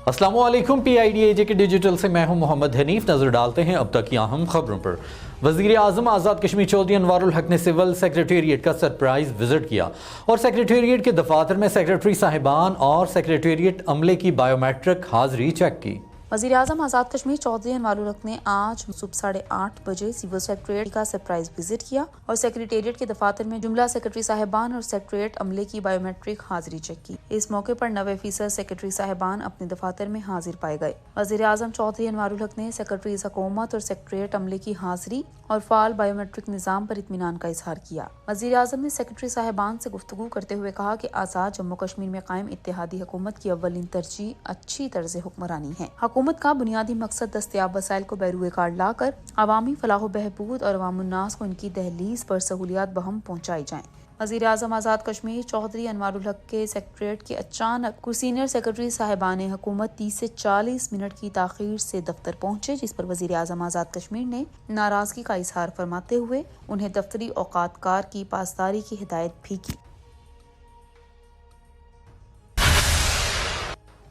السلام علیکم، PIDAJ کے ڈیجیٹل سے میں ہوں محمد حنیف۔ نظر ڈالتے ہیں اب تک کی اہم خبروں پر۔ وزیر اعظم آزاد کشمیر چودھری انوار الحق نے سول سیکریٹریٹ کا سرپرائز وزٹ کیا اور سیکریٹریٹ کے دفاتر میں سیکریٹری صاحبان اور سیکریٹریٹ عملے کی بائیو میٹرک حاضری چیک کی۔ وزیر اعظم آزاد کشمیر چودھری انوار الحق نے آج صبح 8:30 بجے سول سیکریٹریٹ کا سرپرائز وزٹ کیا اور سیکریٹریٹ کے دفاتر میں جملہ سیکریٹری صاحبان اور سیکریٹریٹ عملے کی بائیو میٹرک حاضری چیک کی۔ اس موقع پر 90% سیکریٹری صاحبان اپنے دفاتر میں حاضر پائے گئے۔ وزیر اعظم چودھری انوار الحق نے سیکریٹریز حکومت اور سیکریٹریٹ عملے کی حاضری اور فعال بائیو میٹرک نظام پر اطمینان کا اظہار کیا۔ وزیر اعظم نے سیکریٹری صاحبان سے گفتگو کرتے ہوئے کہا کہ آزاد جموں کشمیر میں قائم اتحادی حکومت کی اولین ترجیح اچھی طرز حکمرانی ہے۔ حکومت کا بنیادی مقصد دستیاب وسائل کو بیروئے کار لا کر عوامی فلاح و بہبود اور عوام الناس کو ان کی دہلیز پر سہولیات بہم پہنچائی جائیں۔ وزیر اعظم آزاد کشمیر چودھری انوار الحق کے سیکریٹریٹ کے اچانک سینئر سیکریٹری صاحبان حکومت 30 سے 40 منٹ کی تاخیر سے دفتر پہنچے، جس پر وزیر اعظم آزاد کشمیر نے ناراضگی کا اظہار فرماتے ہوئے انہیں دفتری اوقات کار کی پاسداری کی ہدایت بھی کی۔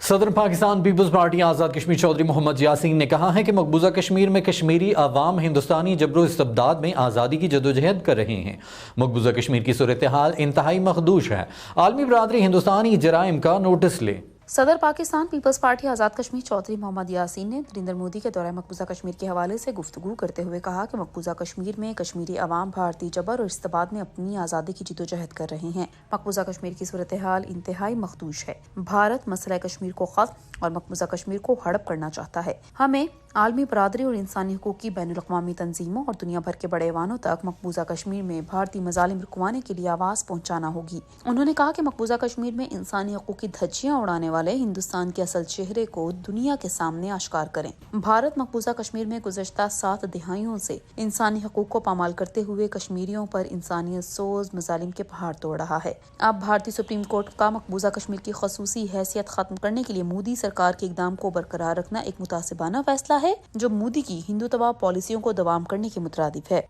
صدر پاکستان پیپلز پارٹی آزاد کشمیر چودھری محمد یاسین نے کہا ہے کہ مقبوضہ کشمیر میں کشمیری عوام ہندوستانی جبر و استبداد میں آزادی کی جدوجہد کر رہے ہیں۔ مقبوضہ کشمیر کی صورتحال انتہائی مخدوش ہے۔ عالمی برادری ہندوستانی جرائم کا نوٹس لے۔ صدر پاکستان پیپلز پارٹی آزاد کشمیر چودھری محمد یاسین نے نریندر مودی کے دورہ مقبوضہ کشمیر کے حوالے سے گفتگو کرتے ہوئے کہا کہ مقبوضہ کشمیر میں کشمیری عوام بھارتی جبر اور استبداد میں اپنی آزادی کی جدوجہد کر رہے ہیں۔ مقبوضہ کشمیر کی صورتحال انتہائی مخدوش ہے۔ بھارت مسئلہ کشمیر کو ختم اور مقبوضہ کشمیر کو ہڑپ کرنا چاہتا ہے۔ ہمیں عالمی برادری اور انسانی حقوق کی بین الاقوامی تنظیموں اور دنیا بھر کے بڑے ایوانوں تک مقبوضہ کشمیر میں بھارتی مظالم رکوانے کے لیے آواز پہنچانا ہوگی۔ انہوں نے کہا کہ مقبوضہ کشمیر میں انسانی حقوق کی دھجیاں اڑانے والے ہندوستان کے اصل چہرے کو دنیا کے سامنے آشکار کریں۔ بھارت مقبوضہ کشمیر میں گزشتہ 7 دہائیوں سے انسانی حقوق کو پامال کرتے ہوئے کشمیریوں پر انسانیت سوز مظالم کے پہاڑ توڑ رہا ہے۔ اب بھارتی سپریم کورٹ کا مقبوضہ کشمیر کی خصوصی حیثیت ختم کرنے کے لیے مودی سرکار کے اقدام کو برقرار رکھنا ایک متعصبانہ فیصلہ ہے جو مودی کی ہندوتوا پالیسیوں کو دوام کرنے کے مترادف ہے۔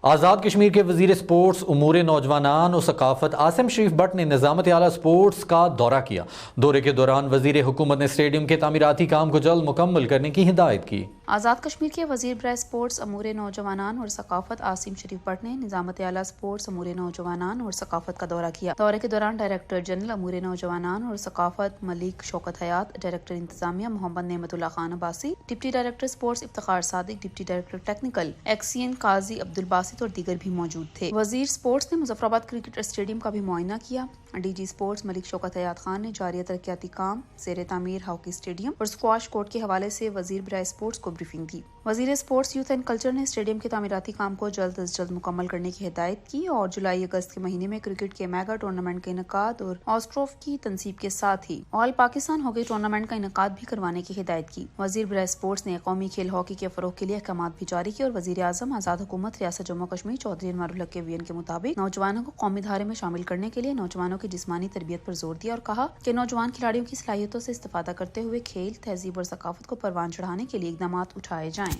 آزاد کشمیر کے وزیر اسپورٹس امور نوجوانان و ثقافت عاصم شریف بٹ نے نظامت اعلیٰ اسپورٹس کا دورہ کیا۔ دورے کے دوران وزیر حکومت نے اسٹیڈیم کے تعمیراتی کام کو جلد مکمل کرنے کی ہدایت کی۔ آزاد کشمیر کے وزیر برائے اسپورٹس امور نوجوانان اور ثقافت عاصم شریف بٹ نے نظامت اعلیٰ اسپورٹس امور نوجوانان اور ثقافت کا دورہ کیا۔ دورے کے دوران ڈائریکٹر جنرل امور نوجوانان اور ثقافت ملک شوکت حیات، ڈائریکٹر انتظامیہ Muhammad Naimat Ullah Khan Abbasi, deputy director sports Iftikhar Sadiq, deputy director technical XEN Qazi Abdul Basit اور دیگر بھی موجود تھے۔ وزیر اسپورٹس نے مظفر آباد کرکٹ اسٹیڈیم کا بھی معائنہ کیا۔ ڈی جی اسپورٹس ملک شوکت حیات خان نے جاری ترقیاتی کام، زیر تعمیر ہاکی اسٹیڈیم اور اسکواش کورٹ کے حوالے سے وزیر برائے اسپورٹس کو بریفنگ دی۔ وزیر اسپورٹس یوتھ اینڈ کلچر نے اسٹیڈیم کے تعمیراتی کام کو جلد از جلد مکمل کرنے کی ہدایت کی اور جولائی اگست کے مہینے میں کرکٹ کے میگا ٹورنامنٹ کا انعقاد اور آسٹروف کی تنصیب کے ساتھ ہی آل پاکستان ہاکی ٹورنامنٹ کا انعقاد بھی کروانے کی ہدایت کی۔ وزیر برائے اسپورٹس نے قومی کھیل ہاکی کے فروغ کے لیے احکامات بھی جاری کیے اور وزیر اعظم آزاد حکومت ریاست جموں کشمیر چودھری انوار الحق کے ویژن کے مطابق نوجوانوں کو قومی دھارے میں شامل کرنے کے لیے نوجوانوں کی جسمانی تربیت پر زور دیا اور کہا کہ نوجوان کھلاڑیوں کی صلاحیتوں سے استفادہ کرتے ہوئے کھیل، تہذیب اور ثقافت کو پروان چڑھانے کے لیے اقدامات اٹھائے جائیں۔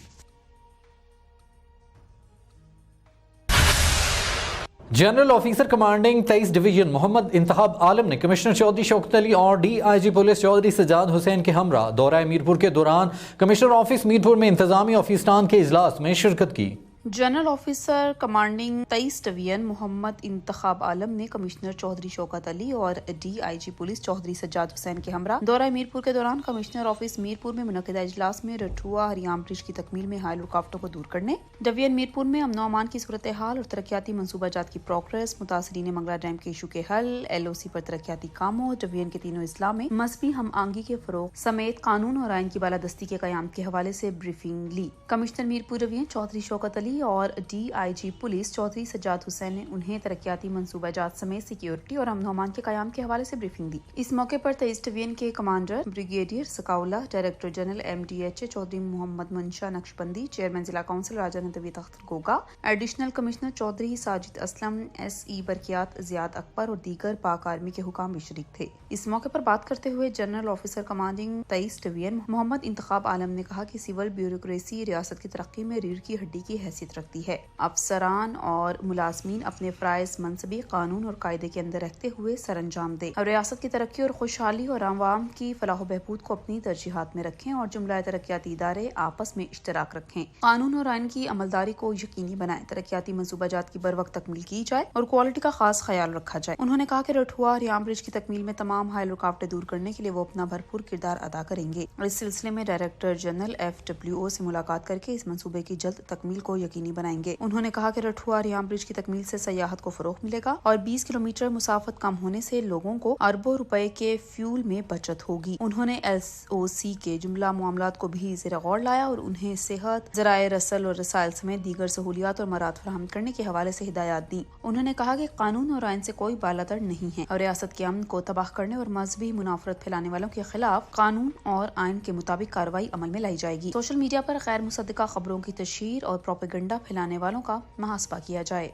جنرل آفیسر کمانڈنگ 23 ڈویژن محمد انتخاب عالم نے کمشنر چودھری شوکت علی اور DIG پولیس چودھری سجاد حسین کے ہمراہ دورہ میرپور کے دوران کمشنر آفس میرپور میں انتظامی آفیسران کے اجلاس میں شرکت کی۔ جنرل آفیسر کمانڈنگ 23 ڈویژن محمد انتخاب عالم نے کمشنر چودھری شوکت علی اور DIG پولیس چودھری سجاد حسین کے ہمراہ دورہ میرپور کے دوران کمشنر آفس میرپور میں منعقدہ اجلاس میں رٹھوا ہریام برج کی تکمیل میں حائل رکاوٹوں کو دور کرنے، ڈویژن میرپور میں امن و امان کی صورتحال اور ترقیاتی منصوبہ جات کی پروگریس، متاثرین منگلا ڈیم کے ایشو کے حل، LOC پر ترقیاتی کاموں، ڈویژن کے تینوں اضلاع میں مذہبی ہم آہنگی کے فروغ سمیت قانون اور آئین کی بالادستی کے قیام کے حوالے سے بریفنگ لی۔ کمشنر میرپور ڈویژن چودھری شوکت علی اور DIG پولیس چودھری سجاد حسین نے انہیں ترقیاتی منصوبہ جات سمیت سیکیورٹی اور امن و امان کے قیام کے حوالے سے بریفنگ دی۔ اس موقع پر 23 ڈویژن کے commander brigadier Saqaullah, director general MDHA Chaudhry Muhammad Mansha Naqshbandi, chairman ضلع council Raja Nadvit Akhtar Goga, additional commissioner Chaudhry Sajid Aslam, SE برقیات زیاد اکبر اور دیگر پاک آرمی کے حکام بھی شریک تھے۔ اس موقع پر بات کرتے ہوئے جنرل آفیسر کمانڈنگ 23 ڈویژن محمد انتخاب عالم نے کہا کہ سول بیوروکریسی ریاست کی ترقی میں ریڑھ کی ہڈی کی حیثیت حیثیت رکھتی ہے۔ افسران اور ملازمین اپنے فرائض منصبی قانون اور قاعدے کے اندر رہتے ہوئے سر انجام دیں اور ریاست کی ترقی اور خوشحالی اور عوام کی فلاح و بہبود کو اپنی ترجیحات میں رکھیں اور جملہ ترقیاتی ادارے آپس میں اشتراک رکھیں، قانون اور آئین کی عملداری کو یقینی بنائیں، ترقیاتی منصوبہ جات کی بروقت تکمیل کی جائے اور کوالٹی کا خاص خیال رکھا جائے۔ انہوں نے کہا کہ رٹھوا ریام برج کی تکمیل میں تمام حائل رکاوٹیں دور کرنے کے لیے وہ اپنا بھرپور کردار ادا کریں گے اور اس سلسلے میں ڈائریکٹر جنرل FWO سے ملاقات کر کے اس منصوبے کی جلد تکمیل کو یقینی بنائیں گے۔ انہوں نے کہا کہ رٹھوا ریام برج کی تکمیل سے سیاحت کو فروغ ملے گا اور 20 کلومیٹر مسافت کم ہونے سے لوگوں کو اربوں روپے کے فیول میں بچت ہوگی۔ انہوں نے SOC کے جملہ معاملات کو بھی زیر غور لایا اور انہیں صحت، ذرائع رسل اور رسائل سمیت دیگر سہولیات اور مراعات فراہم کرنے کے حوالے سے ہدایات دیں۔ انہوں نے کہا کہ قانون اور آئین سے کوئی بالاتر نہیں ہے اور ریاست کے امن کو تباہ کرنے اور مذہبی منافرت پھیلانے والوں کے خلاف قانون اور آئین کے مطابق کارروائی عمل میں لائی جائے گی۔ سوشل میڈیا پر غیر مصدقہ خبروں کی تشہیر اور پروپیگنڈا پھیلانے والوں کا محاسبہ کیا جائے۔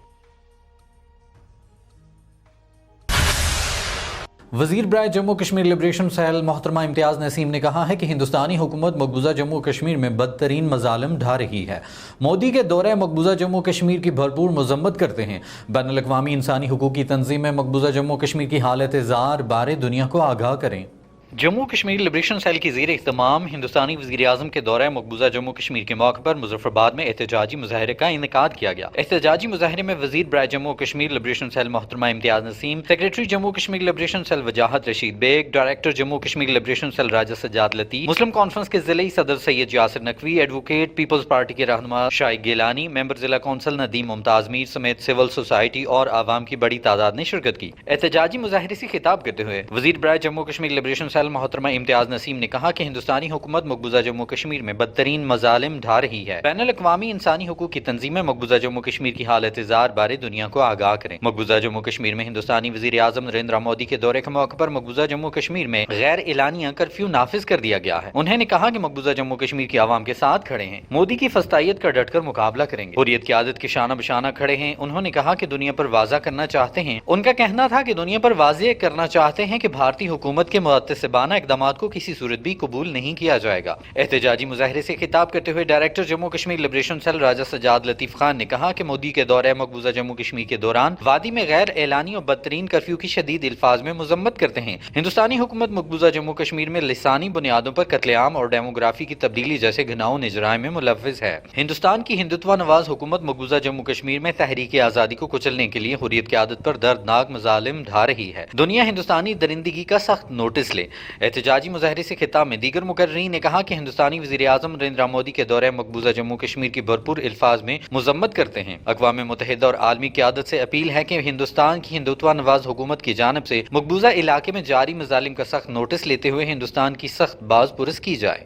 وزیر برائے جموں کشمیر لبریشن سیل محترمہ امتیاز نسیم نے کہا ہے کہ ہندوستانی حکومت مقبوضہ جموں کشمیر میں بدترین مظالم ڈھا رہی ہے۔ مودی کے دورہ مقبوضہ جموں کشمیر کی بھرپور مذمت کرتے ہیں۔ بین الاقوامی انسانی حقوقی تنظیمیں مقبوضہ جموں کشمیر کی حالت زار بارے دنیا کو آگاہ کریں۔ جموں کشمیر لبریشن سیل کی زیر اہتمام ہندوستانی وزیر اعظم کے دورہ مقبوضہ جموں کشمیر کے موقع پر مظفر آباد میں احتجاجی مظاہرے کا انعقاد کیا گیا۔ احتجاجی مظاہرے میں وزیر برائے جموں کشمیر لبریشن سیل محترمہ Imtiaz Naseem, secretary Jammu Kashmir liberation cell Wajahat Rasheed Baig, director Jammu Kashmir liberation cell Raja Sajjad Latif, Muslim Conference کے ضلعی صدر سید یاسر نقوی، ایڈوکیٹ، پیپلز پارٹی کے رہنما شائق گیلانی، ممبر ضلع کونسل ندیم ممتاز میر سمیت سول سوسائٹی اور عوام کی بڑی تعداد نے شرکت کی۔ احتجاجی مظاہرے سے خطاب کرتے ہوئے وزیر برائے جموں کشمیر لبریشن سیل محترمہ امتیاز نسیم نے کہا کہ ہندوستانی حکومت مقبوضہ جموں کشمیر میں بدترین مظالم ڈھا رہی ہے۔ بین الاقوامی انسانی حقوق کی تنظیمیں مقبوضہ جموں کشمیر کی حالت زار بارے دنیا کو آگاہ کریں۔ مقبوضہ جموں کشمیر میں ہندوستانی وزیر اعظم نریندر مودی کے دورے کے موقع پر مقبوضہ جموں کشمیر میں غیر اعلانیہ کرفیو نافذ کر دیا گیا ہے۔ انہوں نے کہا کہ مقبوضہ جموں کشمیر کی عوام کے ساتھ کھڑے ہیں، مودی کی فسطائیت کا ڈٹ کر مقابلہ کریں گے، حریت کی عادت کے شانہ بشانہ کھڑے ہیں۔ انہوں نے کہا کہ دنیا پر واضح کرنا چاہتے ہیں، ان کا کہنا تھا کہ دنیا پر واضح کرنا چاہتے ہیں کہ بھارتی حکومت کے معتصبانہ اقدامات کو کسی صورت بھی قبول نہیں کیا جائے گا۔ احتجاجی مظاہرے سے خطاب کرتے ہوئے director Jammu Kashmir liberation cell Raja Sajjad Latif Khan نے کہا کہ مودی کے دورہ مقبوضہ جموں کشمیر کے دوران وادی میں غیر اعلانی اور بدترین کرفیو کی شدید الفاظ میں مذمت کرتے ہیں۔ ہندوستانی حکومت مقبوضہ جموں کشمیر میں لسانی بنیادوں پر قتل عام اور ڈیموگرافی کی تبدیلی جیسے گھناؤن جرائم میں ملوث ہے۔ ہندوستان کی ہندوتوا نواز حکومت مقبوضہ جموں کشمیر میں تحریک آزادی کو کچلنے کے لیے حریت کی عادت پر دردناک مظالم ڈھا رہی ہے۔ دنیا ہندوستانی درندگی کا سخت نوٹس لے۔ احتجاجی مظاہرے سے خطاب میں دیگر مقررین نے کہا کہ ہندوستانی وزیر اعظم نریندر مودی کے دورہ مقبوضہ جموں کشمیر کی بھرپور الفاظ میں مذمت کرتے ہیں۔ اقوام متحدہ اور عالمی قیادت سے اپیل ہے کہ ہندوستان کی ہندوتوا نواز حکومت کی جانب سے مقبوضہ علاقے میں جاری مظالم کا سخت نوٹس لیتے ہوئے ہندوستان کی سخت باز پرس کی جائے۔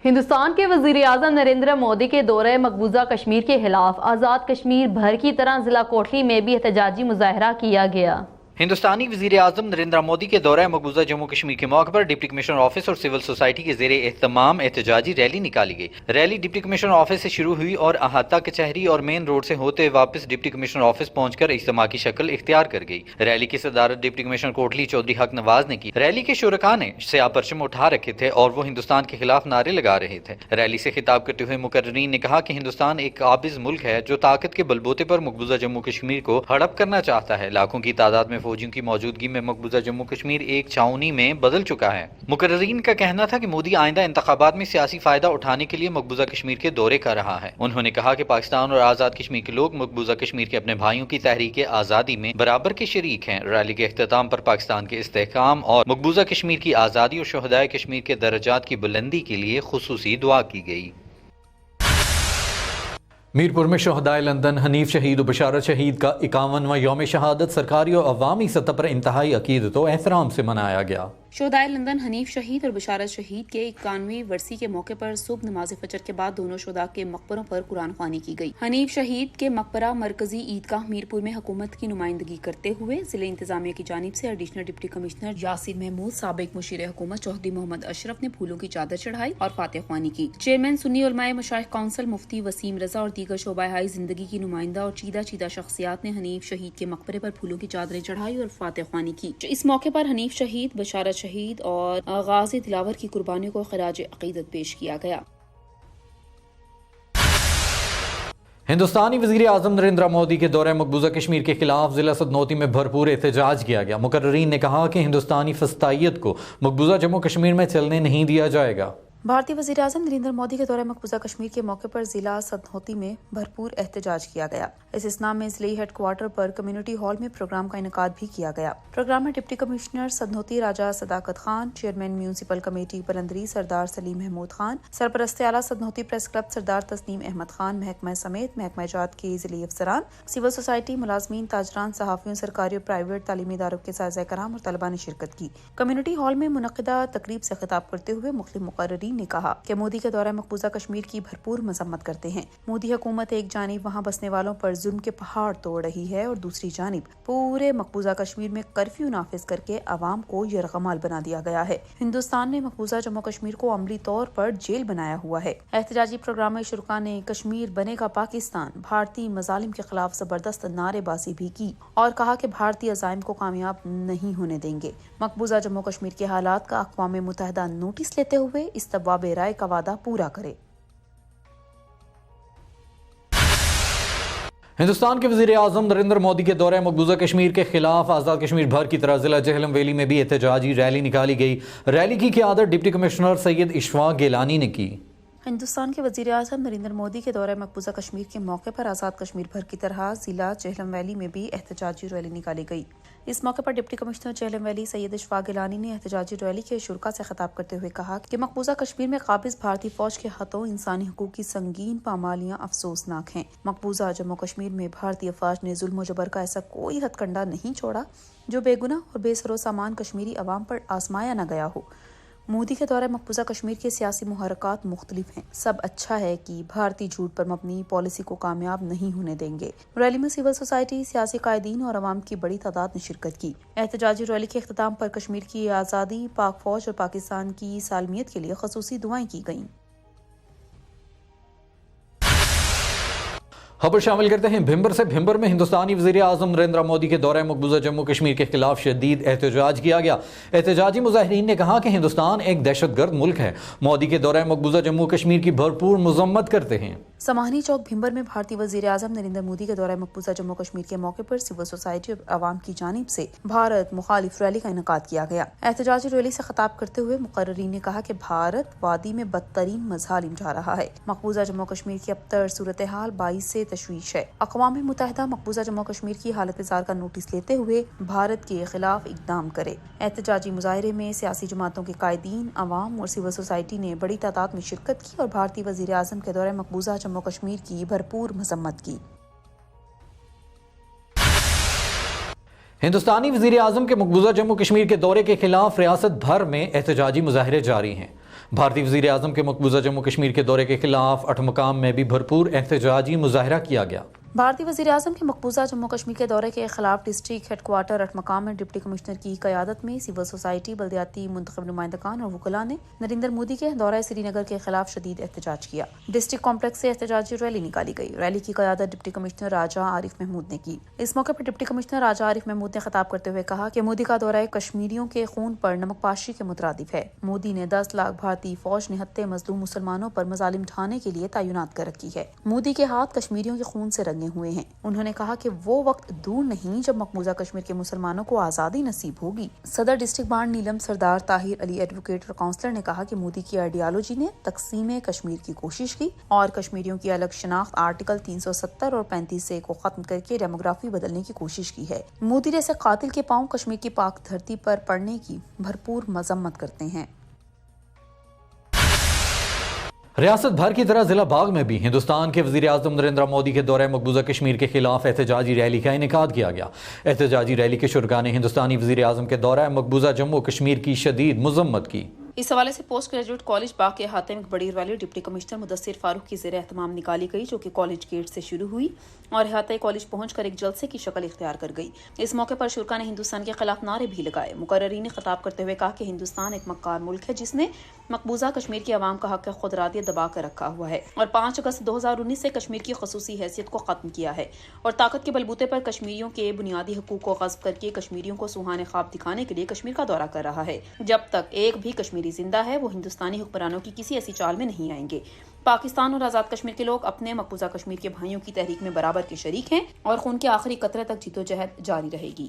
ہندوستان کے وزیر اعظم نریندر مودی کے دورہ مقبوضہ کشمیر کے خلاف آزاد کشمیر بھر کی طرح ضلع کوٹلی میں بھی احتجاجی مظاہرہ کیا گیا۔ ہندوستانی وزیر اعظم نریندر مودی کے دورہ مقبوضہ جموں کشمیر کے موقع پر ڈپٹی کمشنر آفس اور سول سوسائٹی کے زیر اہتمام احتجاجی ریلی نکالی گئی۔ ریلی ڈپٹی کمشنر آفس سے شروع ہوئی اور احاطہ کچہری اور مین روڈ سے ہوتے واپس ڈپٹی کمشنر آفس پہنچ کر اجتماع کی شکل اختیار کر گئی۔ ریلی کی صدارت ڈپٹی کمشنر کوٹلی چودھری حق نواز نے کی۔ ریلی کے شرکاء نے سیاہ پرچم اٹھا رکھے تھے اور وہ ہندوستان کے خلاف نعرے لگا رہے تھے۔ ریلی سے خطاب کرتے ہوئے مقررین نے کہا کہ ہندوستان ایک قابض ملک ہے جو طاقت کے بلبوتے پر مقبوضہ جموں کشمیر کو ہڑپ کرنا چاہتا ہے۔ لاکھوں کی تعداد میں فوجیوں کی موجودگی میں مقبوضہ جموں کشمیر ایک چھاؤنی میں بدل چکا ہے۔ مقررین کا کہنا تھا کہ مودی آئندہ انتخابات میں سیاسی فائدہ اٹھانے کے لیے مقبوضہ کشمیر کے دورے کر رہا ہے۔ انہوں نے کہا کہ پاکستان اور آزاد کشمیر کے لوگ مقبوضہ کشمیر کے اپنے بھائیوں کی تحریک آزادی میں برابر کے شریک ہیں۔ ریلی کے اختتام پر پاکستان کے استحکام اور مقبوضہ کشمیر کی آزادی اور شہدائے کشمیر کے درجات کی بلندی کے لیے خصوصی دعا کی گئی۔ میرپور میں شہدائے لندن حنیف شہید و بشارت شہید کا 51واں یوم شہادت سرکاری اور عوامی سطح پر انتہائی عقیدت و احترام سے منایا گیا۔ شہدائے لندن حنیف شہید اور بشارت شہید کے 51ویں ورسی کے موقع پر صبح نماز فجر کے بعد دونوں شہداء کے مقبروں پر قرآن خوانی کی گئی۔ حنیف شہید کے مقبرہ مرکزی عیدگاہ میرپور میں حکومت کی نمائندگی کرتے ہوئے ضلع انتظامیہ کی جانب سے additional deputy commissioner Yasir Mahmood, سابق مشیر حکومت چودھری محمد اشرف نے پھولوں کی چادر چڑھائی اور فاتح خوانی کی۔ چیئرمین سنی علماء مشائخ کونسل مفتی وسیم رضا اور دیگر شعبہ ہائی زندگی کی نمائندہ اور چیدہ شخصیات نے حنیف شہید کے مقبرے پر پھولوں کی چادریں چڑھائی اور فاتح خوانی کی۔ اس موقع پر حنیف شہید، بشارت شہید اور غازی دلاور کی قربانیوں کو خراج عقیدت پیش کیا گیا۔ ہندوستانی وزیر اعظم نریندر مودی کے دورہ مقبوضہ کشمیر کے خلاف ضلع سدنوتی میں بھرپور احتجاج کیا گیا۔ مقررین نے کہا کہ ہندوستانی فسطائیت کو مقبوضہ جموں کشمیر میں چلنے نہیں دیا جائے گا۔ بھارتی وزیر اعظم نریندر مودی کے دورہ مقبوضہ کشمیر کے موقع پر ضلع سدنوتی میں بھرپور احتجاج کیا گیا۔ اس اسنا میں ضلعی ہیڈ کوارٹر پر کمیونٹی ہال میں پروگرام کا انعقاد بھی کیا گیا۔ پروگرام میں ڈپٹی کمشنر سدنوتی راجہ صداقت خان، چیئرمین میونسپل کمیٹی پلندری سردار سلیم محمود خان، سرپرست اعلیٰ سدنوتی پریس کلب سردار تسنیم احمد خان، محکمہ سمیت محکمہ جات کے ضلعی افسران، سول سوسائٹی، ملازمین، تاجران، صحافیوں، سرکاری اور پرائیویٹ تعلیمی اداروں کے اساتذہ کرام اور طلباء نے شرکت کی۔ کمیونٹی ہال میں منعقدہ تقریب سے خطاب کرتے ہوئے مختلف مقررین نے کہا کہ مودی کے دورہ مقبوضہ کشمیر کی بھرپور مذمت کرتے ہیں۔ مودی حکومت ایک جانب وہاں بسنے والوں پر ظلم کے پہاڑ توڑ رہی ہے اور دوسری جانب پورے مقبوضہ کشمیر میں کرفیو نافذ کر کے عوام کو یرغمال بنا دیا گیا ہے۔ ہندوستان نے مقبوضہ جموں کشمیر کو عملی طور پر جیل بنایا ہوا ہے۔ احتجاجی پروگرام میں شرکا نے کشمیر بنے گا پاکستان، بھارتی مظالم کے خلاف زبردست نعرے بازی بھی کی اور کہا کہ بھارتی عزائم کو کامیاب نہیں ہونے دیں گے۔ مقبوضہ جموں کشمیر کے حالات کا اقوام متحدہ نوٹس لیتے ہوئے استباب رائے کا وعدہ پورا کرے۔ ہندوستان کے وزیر اعظم نریندر مودی کے دورہ مقبوضہ کشمیر کے خلاف آزاد کشمیر بھر کی طرح ضلع جہلم ویلی میں بھی احتجاجی ریلی نکالی گئی۔ ریلی کی قیادت ڈپٹی کمشنر سید اشفاق گیلانی نے کی۔ ہندوستان کے وزیر اعظم نریندر مودی کے دورہ مقبوضہ کشمیر کے موقع پر آزاد کشمیر بھر کی طرح ضلع جہلم ویلی میں بھی احتجاجی ریلی نکالی گئی۔ اس موقع پر ڈپٹی کمشنر جہلم ویلی سید اشفاق گیلانی نے احتجاجی ریلی کے شرکا سے خطاب کرتے ہوئے کہا کہ مقبوضہ کشمیر میں قابض بھارتی فوج کے ہاتھوں انسانی حقوق کی سنگین پامالیاں افسوسناک ہیں۔ مقبوضہ جموں کشمیر میں بھارتی افواج نے ظلم و جبر کا ایسا کوئی ہتھ کنڈا نہیں چھوڑا جو بے گناہ اور بے سر و سامان کشمیری عوام پر آزمایا نہ گیا ہو۔ مودی کے دورہ مقبوضہ کشمیر کے سیاسی محرکات مختلف ہیں، سب اچھا ہے کہ بھارتی جھوٹ پر مبنی پالیسی کو کامیاب نہیں ہونے دیں گے۔ ریلی میں سول سوسائٹی، سیاسی قائدین اور عوام کی بڑی تعداد نے شرکت کی۔ احتجاجی ریلی کے اختتام پر کشمیر کی آزادی، پاک فوج اور پاکستان کی سالمیت کے لیے خصوصی دعائیں کی گئیں۔ خبر شامل کرتے ہیں بھمبر سے۔ بھمبر میں ہندوستانی وزیر اعظم نریندر مودی کے دورہ مقبوضہ جموں کشمیر کے خلاف شدید احتجاج کیا گیا۔ احتجاجی مظاہرین نے کہا کہ ہندوستان ایک دہشت گرد ملک ہے۔ مودی کے دورہ مقبوضہ جموں کشمیر کی بھرپور مذمت کرتے ہیں۔ سماہنی چوک بھمبر میں بھارتی وزیر اعظم نریندر مودی کے دورہ مقبوضہ جموں کشمیر کے موقع پر سول سوسائٹی اور عوام کی جانب سے بھارت مخالف ریلی کا انعقاد کیا گیا۔ احتجاجی ریلی سے خطاب کرتے ہوئے مقررین نے کہا کہ بھارت وادی میں بدترین مظالم جا رہا ہے۔ مقبوضہ جموں کشمیر کی ابتر صورتحال باعث تشویش ہے۔ اقوام متحدہ مقبوضہ جموں کشمیر کی حالت زار کا نوٹس لیتے ہوئے بھارت کے خلاف اقدام کرے۔ احتجاجی مظاہرے میں سیاسی جماعتوں کے قائدین، عوام اور سول سوسائٹی نے بڑی تعداد میں شرکت کی اور بھارتی وزیر اعظم کے دورہ مقبوضہ جموں کشمیر کی بھرپور مذمت کی۔ ہندوستانی وزیر اعظم کے مقبوضہ جموں کشمیر کے دورے کے خلاف ریاست بھر میں احتجاجی مظاہرے جاری ہیں۔ بھارتی وزیر اعظم کے مقبوضہ جموں کشمیر کے دورے کے خلاف 8 مقام میں بھی بھرپور احتجاجی مظاہرہ کیا گیا۔ بھارتی وزیر اعظم کے مقبوضہ جموں کشمیر کے دورے کے خلاف ڈسٹرکٹ ہیڈ کوارٹر 8 مقام میں ڈپٹی کمشنر کی قیادت میں سول سوسائٹی، بلدیاتی منتخب نمائندگان اور وکلاء نے نریندر مودی کے دورہ سری نگر کے خلاف شدید احتجاج کیا۔ ڈسٹرکٹ کمپلیکس سے احتجاجی ریلی نکالی گئی۔ ریلی کی قیادت ڈپٹی کمشنر راجہ عارف محمود نے کی۔ اس موقع پر ڈپٹی کمشنر راجہ عارف محمود نے خطاب کرتے ہوئے کہا کہ مودی کا دورہ کشمیریوں کے خون پر نمک پاشی کے مترادف ہے۔ مودی نے 10 لاکھ بھارتی فوج نہتے مظلوم مسلمانوں پر مظالم ڈھانے کے لیے تعینات کر رکھی ہے۔ مودی کے ہاتھ کشمیریوں کے خون سے رنگے ہوئے ہیں۔ انہوں نے کہا کہ وہ وقت دور نہیں جب مقبوضہ کشمیر کے مسلمانوں کو آزادی نصیب ہوگی۔ صدر ڈسٹرکٹ بانڈ نیلم سردار طاہر علی ایڈوکیٹ اور کونسلر نے کہا کہ مودی کی آئیڈیالوجی نے تقسیم کشمیر کی کوشش کی اور کشمیریوں کی الگ شناخت آرٹیکل 370 اور 35A کو ختم کر کے ڈیموگرافی بدلنے کی کوشش کی ہے۔ مودی جیسے قاتل کے پاؤں کشمیر کی پاک دھرتی پر پڑنے کی بھرپور مذمت کرتے ہیں۔ ریاست بھر کی طرح ضلع باغ میں بھی ہندوستان کے وزیر اعظم نریندر مودی کے دورہ مقبوضہ کشمیر کے خلاف احتجاجی ریلی کا انعقاد کیا گیا۔ احتجاجی ریلی کے شرکا نے ہندوستانی وزیر اعظم کے دورہ مقبوضہ جموں کشمیر کی شدید مذمت کی۔ اس حوالے سے پوسٹ گریجویٹ کالج باغ کے احاطے میں ایک بڑی ریلی ڈپٹی کمشنر مدثر فاروق کی زیر اہتمام نکالی گئی، جو کہ کالج گیٹ سے شروع ہوئی اور احاطۂ کالج پہنچ کر ایک جلسے کی شکل اختیار کر گئی۔ اس موقع پر شرکا نے ہندوستان کے خلاف نعرے بھی لگائے۔ مقررین نے خطاب کرتے ہوئے کہا کہ ہندوستان ایک مکار ملک ہے جس نے مقبوضہ کشمیر کے عوام کا حق خود ارادیت دبا کر رکھا ہوا ہے اور 5 اگست 2019 سے کشمیر کی خصوصی حیثیت کو ختم کیا ہے اور طاقت کے بلبوتے پر کشمیریوں کے بنیادی حقوق کو غصب کر کے کشمیریوں کو سہانے خواب دکھانے کے لیے کشمیر کا دورہ کر رہا ہے۔ جب تک ایک بھی کشمیری تبدیلی زندہ ہے، وہ ہندوستانی حکمرانوں کی کسی ایسی چال میں نہیں آئیں گے۔ پاکستان اور آزاد کشمیر کے لوگ اپنے مقبوضہ کشمیر کے بھائیوں کی تحریک میں برابر کے شریک ہیں اور خون کے آخری قطرے تک جدوجہد جاری رہے گی۔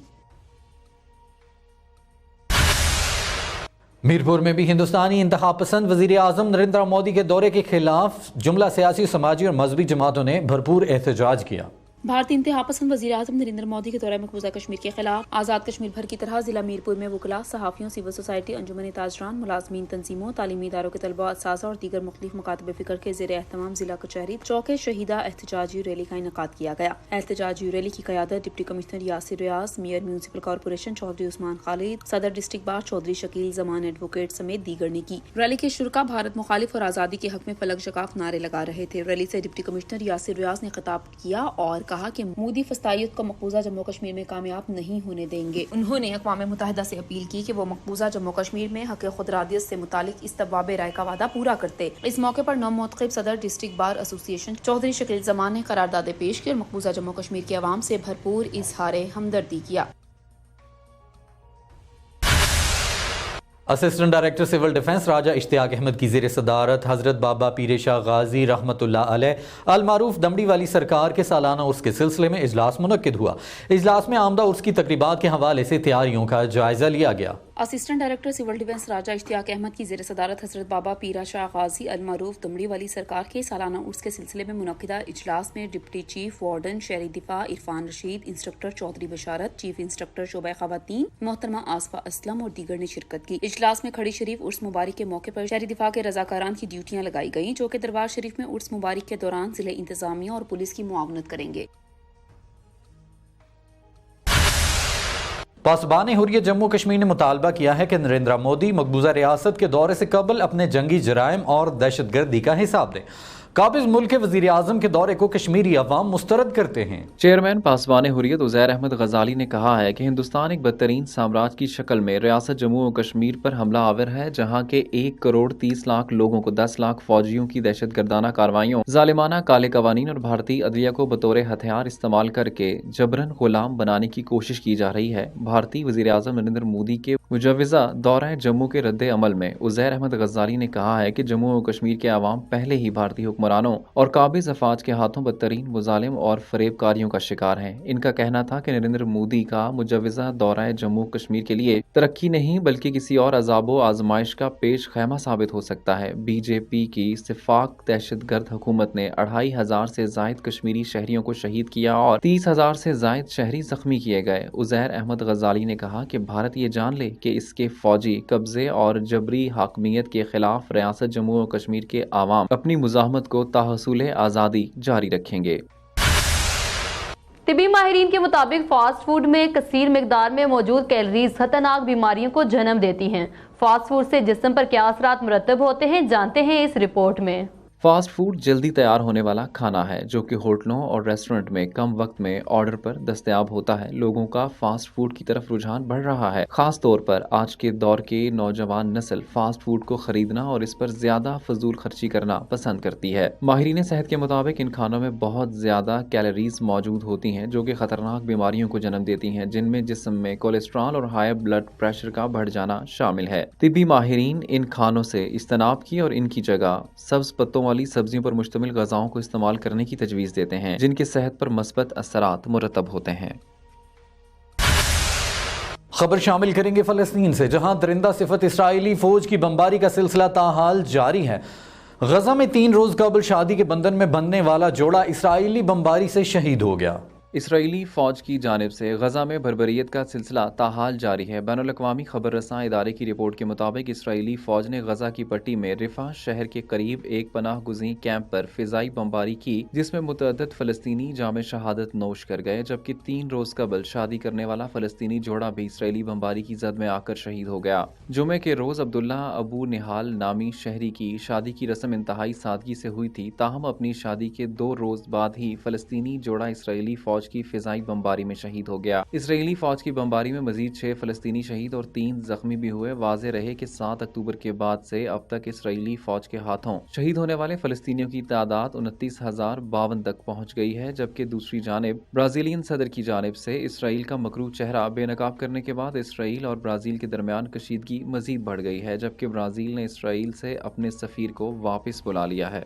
میرپور میں بھی ہندوستانی انتہا پسند وزیر اعظم نریندر مودی کے دورے کے خلاف جملہ سیاسی، سماجی اور مذہبی جماعتوں نے بھرپور احتجاج کیا۔ بھارتی انتہا پسند وزیر اعظم نریندر مودی کے دورہ مقبوضہ کشمیر کے خلاف آزاد کشمیر بھر کی طرح ضلع میرپور میں وکلاء، صحافیوں، سول سوسائٹی، انجمن تاجران، ملازمین تنظیموں، تعلیمی اداروں کے طلباء، اساتذہ اور دیگر مختلف مکاتب فکر کے زیر اہتمام ضلع کچہری چوک شہیدہ احتجاجی ریلی کا انعقاد کیا گیا۔ احتجاجی ریلی کی قیادت ڈپٹی کمشنر یاسر ریاض، میئر میونسپل کارپوریشن چودھری عثمان خالد، صدر ڈسٹرکٹ بار چودھری شکیل زمان ایڈوکیٹ سمیت دیگر نے کی۔ ریلی کے شرکا بھارت مخالف اور آزادی کے حق میں فلک شکاف نعرے لگا رہے تھے۔ ریلی سے ڈپٹی کمشنر یاسر ریاض نے خطاب کیا اور کہا کہ مودی فسطائیت کو مقبوضہ جموں کشمیر میں کامیاب نہیں ہونے دیں گے۔ انہوں نے اقوام متحدہ سے اپیل کی کہ وہ مقبوضہ جموں کشمیر میں حق خود ارادیت سے متعلق استباب رائے کا وعدہ پورا کرتے۔ اس موقع پر نو منتخب صدر ڈسٹرکٹ بار ایسوسی ایشن چودھری شکیل زمان نے قراردادیں پیش کی اور مقبوضہ جموں کشمیر کے عوام سے بھرپور اظہار ہمدردی کیا۔ اسسٹنٹ ڈائریکٹر سول ڈیفنس راجہ اشتیاق احمد کی زیر صدارت حضرت بابا پیر شاہ غازی رحمۃ اللہ علیہ المعروف دمڑی والی سرکار کے سالانہ عرس کے سلسلے میں اجلاس منعقد ہوا۔ اجلاس میں آمدہ عرس کی تقریبات کے حوالے سے تیاریوں کا جائزہ لیا گیا۔ اسسٹنٹ ڈائریکٹر سول ڈیفنس راجہ اشتیاق احمد کی زیر صدارت حضرت بابا پیرا شاہ غازی المعروف دمڑی والی سرکار کے سالانہ عرس کے سلسلے میں منعقدہ اجلاس میں ڈپٹی چیف وارڈن شہری دفاع عرفان رشید، انسٹرکٹر چودھری بشارت، چیف انسٹرکٹر شعبہ خواتین محترمہ آصفہ اسلم اور دیگر نے شرکت کی۔ اجلاس میں کھڑی شریف عرس مبارک کے موقع پر شہری دفاع کے رضاکاران کی ڈیوٹیاں لگائی گئیں، جو کہ دربار شریف میں عرس مبارک کے دوران ضلع انتظامیہ اور پولیس کی معاونت کریں گے۔ پاسبان حریت جموں کشمیر نے مطالبہ کیا ہے کہ نریندر مودی مقبوضہ ریاست کے دورے سے قبل اپنے جنگی جرائم اور دہشت گردی کا حساب دیں۔ قابض ملک کے وزیر اعظم کے دورے کو کشمیری عوام مسترد کرتے ہیں۔ چیئرمین پاسبان حریت عزیر احمد غزالی نے کہا ہے کہ ہندوستان ایک بدترین سامراج کی شکل میں ریاست جموں و کشمیر پر حملہ آور ہے، جہاں کے 1,30,00,000 لوگوں کو 10 لاکھ فوجیوں کی دہشت گردانہ کارروائیوں، ظالمانہ کالے قوانین اور بھارتی عدلیہ کو بطور ہتھیار استعمال کر کے جبراً غلام بنانے کی کوشش کی جا رہی ہے۔ بھارتی وزیر اعظم نریندر مودی کے مجوزہ دورہ جموں کے رد عمل میں عزیر احمد غزالی نے کہا ہے کہ جموں و کشمیر کے عوام پہلے ہی بھارتی حکمرانوں اور قابض افواج کے ہاتھوں بدترین مظالم اور فریب کاریوں کا شکار ہیں۔ ان کا کہنا تھا کہ نریندر مودی کا مجوزہ دورہ جموں کشمیر کے لیے ترقی نہیں بلکہ کسی اور عذاب و آزمائش کا پیش خیمہ ثابت ہو سکتا ہے۔ بی جے پی کی سفاق دہشت گرد حکومت نے 2,500 سے زائد کشمیری شہریوں کو شہید کیا اور 30,000 سے زائد شہری زخمی کیے گئے۔ عزیر احمد غزالی نے کہا کہ بھارت یہ جان لے کہ اس کے فوجی قبضے اور جبری حاکمیت کے خلاف ریاست جموں و کشمیر کے عوام اپنی مزاحمت کو تحصیل آزادی جاری رکھیں گے۔ طبی ماہرین کے مطابق فاسٹ فوڈ میں کثیر مقدار میں موجود کیلوریز خطرناک بیماریوں کو جنم دیتی ہیں۔ فاسٹ فوڈ سے جسم پر کیا اثرات مرتب ہوتے ہیں، جانتے ہیں اس رپورٹ میں۔ فاسٹ فوڈ جلدی تیار ہونے والا کھانا ہے جو کہ ہوٹلوں اور ریسٹورنٹ میں کم وقت میں آرڈر پر دستیاب ہوتا ہے۔ لوگوں کا فاسٹ فوڈ کی طرف رجحان بڑھ رہا ہے، خاص طور پر آج کے دور کے نوجوان نسل فاسٹ فوڈ کو خریدنا اور اس پر زیادہ فضول خرچی کرنا پسند کرتی ہے۔ ماہرین صحت کے مطابق ان کھانوں میں بہت زیادہ کیلوریز موجود ہوتی ہیں جو کہ خطرناک بیماریوں کو جنم دیتی ہیں، جن میں جسم میں کولیسٹرول اور ہائی بلڈ پریشر کا بڑھ جانا شامل ہے۔ طبی ماہرین ان کھانوں سے اجتناب کی اور ان کی جگہ سبز پتوں والی سبزیوں پر مشتمل غذاؤں کو استعمال کرنے کی تجویز دیتے ہیں، جن کے صحت پر مثبت اثرات مرتب ہوتے ہیں۔ خبر شامل کریں گے فلسطین سے، جہاں درندہ صفت اسرائیلی فوج کی بمباری کا سلسلہ تاحال جاری ہے۔ غزہ میں 3 روز قبل شادی کے بندھن میں بندھنے والا جوڑا اسرائیلی بمباری سے شہید ہو گیا۔ اسرائیلی فوج کی جانب سے غزہ میں بربریت کا سلسلہ تاحال جاری ہے۔ بین الاقوامی خبر رساں ادارے کی رپورٹ کے مطابق اسرائیلی فوج نے غزہ کی پٹی میں رفح شہر کے قریب ایک پناہ گزین کیمپ پر فضائی بمباری کی، جس میں متعدد فلسطینی جام شہادت نوش کر گئے، جبکہ 3 روز قبل شادی کرنے والا فلسطینی جوڑا بھی اسرائیلی بمباری کی زد میں آ کر شہید ہو گیا۔ جمعے کے روز عبداللہ ابو نہال نامی شہری کی شادی کی رسم انتہائی سادگی سے ہوئی تھی، تاہم اپنی شادی کے 2 روز بعد ہی فلسطینی جوڑا اسرائیلی فوج فوج کی فضائی بمباری میں شہید ہو گیا۔ اسرائیلی فوج کی بمباری میں مزید 6 فلسطینی شہید اور 3 زخمی بھی ہوئے۔ واضح رہے کہ 7 اکتوبر کے بعد سے اب تک اسرائیلی فوج کے ہاتھوں شہید ہونے والے فلسطینیوں کی تعداد 29,052 تک پہنچ گئی ہے، جبکہ دوسری جانب برازیلین صدر کی جانب سے اسرائیل کا مکروہ چہرہ بے نقاب کرنے کے بعد اسرائیل اور برازیل کے درمیان کشیدگی مزید بڑھ گئی ہے، جبکہ برازیل نے اسرائیل سے اپنے سفیر کو واپس بلا لیا ہے۔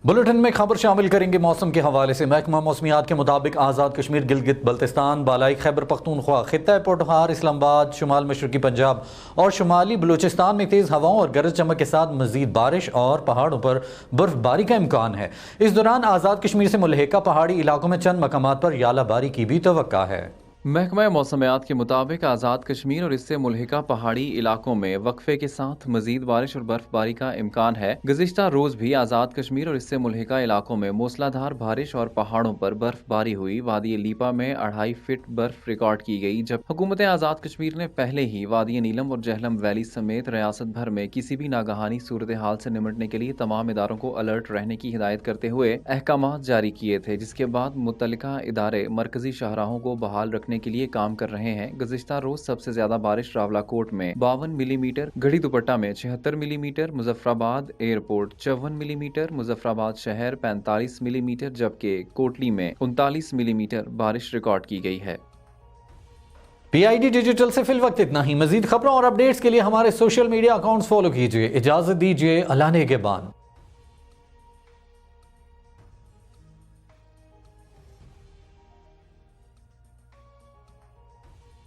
بلیٹن میں خبر شامل کریں گے موسم کے حوالے سے۔ محکمہ موسمیات کے مطابق آزاد کشمیر، گلگت بلتستان، بالائی خیبر پختونخوا، خطہ پوٹھوہار، اسلام آباد، شمال مشرقی پنجاب اور شمالی بلوچستان میں تیز ہواؤں اور گرج چمک کے ساتھ مزید بارش اور پہاڑوں پر برف باری کا امکان ہے۔ اس دوران آزاد کشمیر سے ملحقہ پہاڑی علاقوں میں چند مقامات پر یالہ باری کی بھی توقع ہے۔ محکمہ موسمیات کے مطابق آزاد کشمیر اور اس سے ملحقہ پہاڑی علاقوں میں وقفے کے ساتھ مزید بارش اور برف باری کا امکان ہے۔ گزشتہ روز بھی آزاد کشمیر اور اس سے ملحقہ علاقوں میں موسلا دھار بارش اور پہاڑوں پر برف باری ہوئی۔ وادی لیپا میں 2.5 فٹ برف ریکارڈ کی گئی، جب حکومت آزاد کشمیر نے پہلے ہی وادی نیلم اور جہلم ویلی سمیت ریاست بھر میں کسی بھی ناگہانی صورتحال سے نمٹنے کے لیے تمام اداروں کو الرٹ رہنے کی ہدایت کرتے ہوئے احکامات جاری کیے تھے، جس کے بعد متعلقہ ادارے مرکزی شاہراہوں کو بحال رکھنے کے لیے کام کر رہے ہیں۔ گزشتہ روز سب سے زیادہ بارش راولا کوٹ میں 52 ملی میٹر، گڑھی دوپٹہ میں 76 ملی میٹر، مظفر آباد ایئرپورٹ 54 ملی میٹر، مظفر آباد شہر 45 ملی میٹر، جبکہ کوٹلی میں 39 ملی میٹر بارش ریکارڈ کی گئی ہے۔ PID ڈیجیٹل سے فی الوقت اتنا ہی۔ مزید خبروں اور اپڈیٹس کے لیے ہمارے سوشل میڈیا اکاؤنٹس فالو کیجیے۔ اجازت دیجیے، اللہ نگہبان۔